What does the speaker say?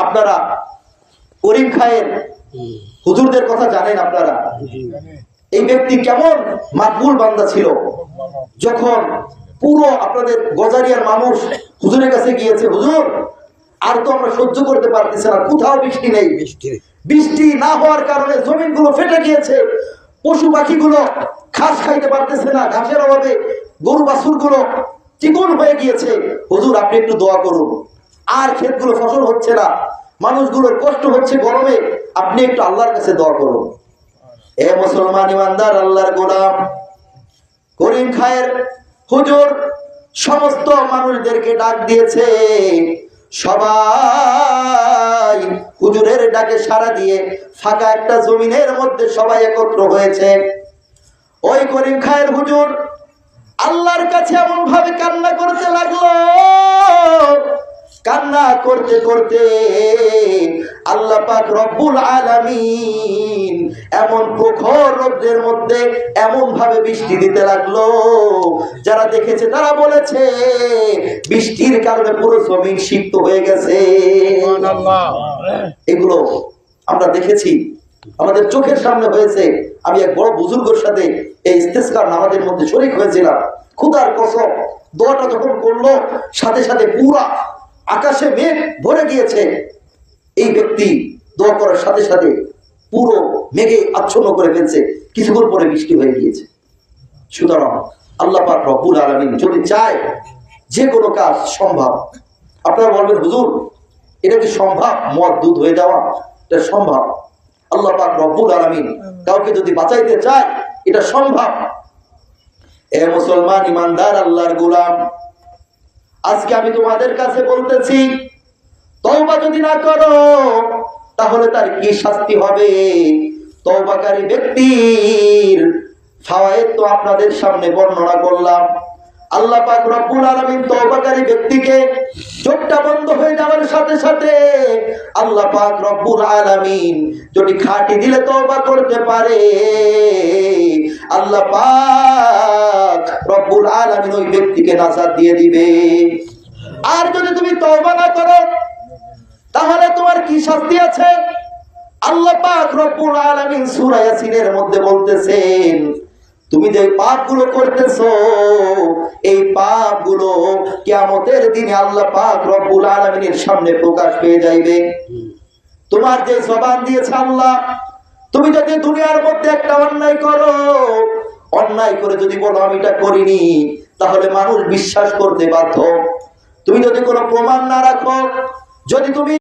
আপনারা করিম খায়ের হুজুরদের কথা জানেন আপনারা। এই ব্যক্তি কেমন মাকবুল বান্দা ছিল। যখন পুরো আপনাদের গজারিয়ার মানুষ হুজুরের কাছে গিয়েছে, হুজুর আর তো আমরা সহ্য করতে পারতেছি না, কোথাও বৃষ্টি নেই, বৃষ্টি না হওয়ার কারণে জমিনগুলো ফেটে গিয়েছে, পশু পাখিগুলো ঘাস খাইতে পারতেছে না, ঘাসের অভাবে গরু বাছুরগুলো চিকন হয়ে গিয়েছে, হুজুর আপনি একটু দোয়া করুন। আর ক্ষেতগুলো ফসল হচ্ছে না, মানুষগুলোর কষ্ট হচ্ছে গরমে, আপনি একটু আল্লাহর কাছে দোয়া করুন। এ মুসলমান ইমানদার আল্লাহর গোলাম, করিম খায়ের হুজুর সমস্ত মানুষদেরকে ডাক দিয়েছে। সবাই হুজুরের ডাকে সাড়া দিয়ে ফাঁকা একটা জমিনের মধ্যে সবাই একত্র হয়েছে। ওই করিম খায়ের হুজুর আল্লাহর কাছে এমন ভাবে কান্না করতে লাগলো, কান্না করতে করতে আল্লাহ পাক রব্বুল আলামিন এমন প্রখর রোদের মধ্যে এমন ভাবে বৃষ্টি দিতে লাগলো, যারা দেখেছে তারা বলেছে বৃষ্টির কারণে পুরো জমিন সিক্ত হয়ে গেছে। এগুলো আমরা দেখেছি, আমাদের চোখের সামনে হয়েছে। আমি এক বড় বুজুর্গের সাথে এই ইস্তেসকার নামাজের মধ্যে শরীক হয়েছিলাম। খুদার কসম, দোয়াটা যখন করলো সাথে সাথে পুরা আকাশে মেঘ ভরে গিয়েছে। এই ব্যক্তি দোয়া করার সাথে সাথে পুরো মেঘে আচ্ছন্ন করে ফেলছে, কিছুক্ষণ পরে বৃষ্টি হয়ে গিয়েছে। সুতরাং আল্লাহ পাক রব্বুল আলামিন যদি চায় যে কোনো কাজ সম্ভব। আপনারা বলবেন হুজুর এটা কি সম্ভব মদ দুধ হয়ে যাওয়া? এটা সম্ভব। আল্লাহ পাক রব্বুল আলামিন কাউকে যদি বাঁচাইতে চায় এটা সম্ভব। এ মুসলমান ইমানদার আল্লাহর গোলাম, আজকে আমি তোমাদের কাছে বলতেছি, তওবা যদি না করো তাহলে তার কি শাস্তি হবে। তওবাকারী ব্যক্তির ফাওয়ায়েদ তো আপনাদের সামনে বর্ণনা করলাম। আল্লাহ পাক রব্বুল আলামিন তওবাকারী ব্যক্তিকে চোখটা বন্ধ হয়ে যাওয়ার সাথে সাথে আল্লাহ পাক রব্বুল আলামিন যদি খাঁটি দিলে তওবা করতে পারে, আল্লাহ পাক রব্বুল আলামিন ওই ব্যক্তিকে নাজাত দিয়ে দিবে। আর যদি তুমি তওবা না করো তাহলে তোমার কি শাস্তি আছে? আল্লাহ পাক রব্বুল আলামিন সূরা ইয়াসিনের মধ্যে বলতেছেন, তুমি যে পাপগুলো করতেছো এই পাপগুলো কিয়ামতের দিনে আল্লাহ পাক রব্বুল আলামিনের সামনে প্রকাশ পেয়ে যাইবে। তোমার যে জবান দিয়েছে আল্লাহ, তুমি যদি দুনিয়ার মধ্যে একটা অন্যায় করো, অন্যায় করে যদি বলো আমি এটা করিনি, তাহলে মানুষ বিশ্বাস করতে বাধ্য। তুমি যদি কোনো প্রমাণ না রাখো, যদি তুমি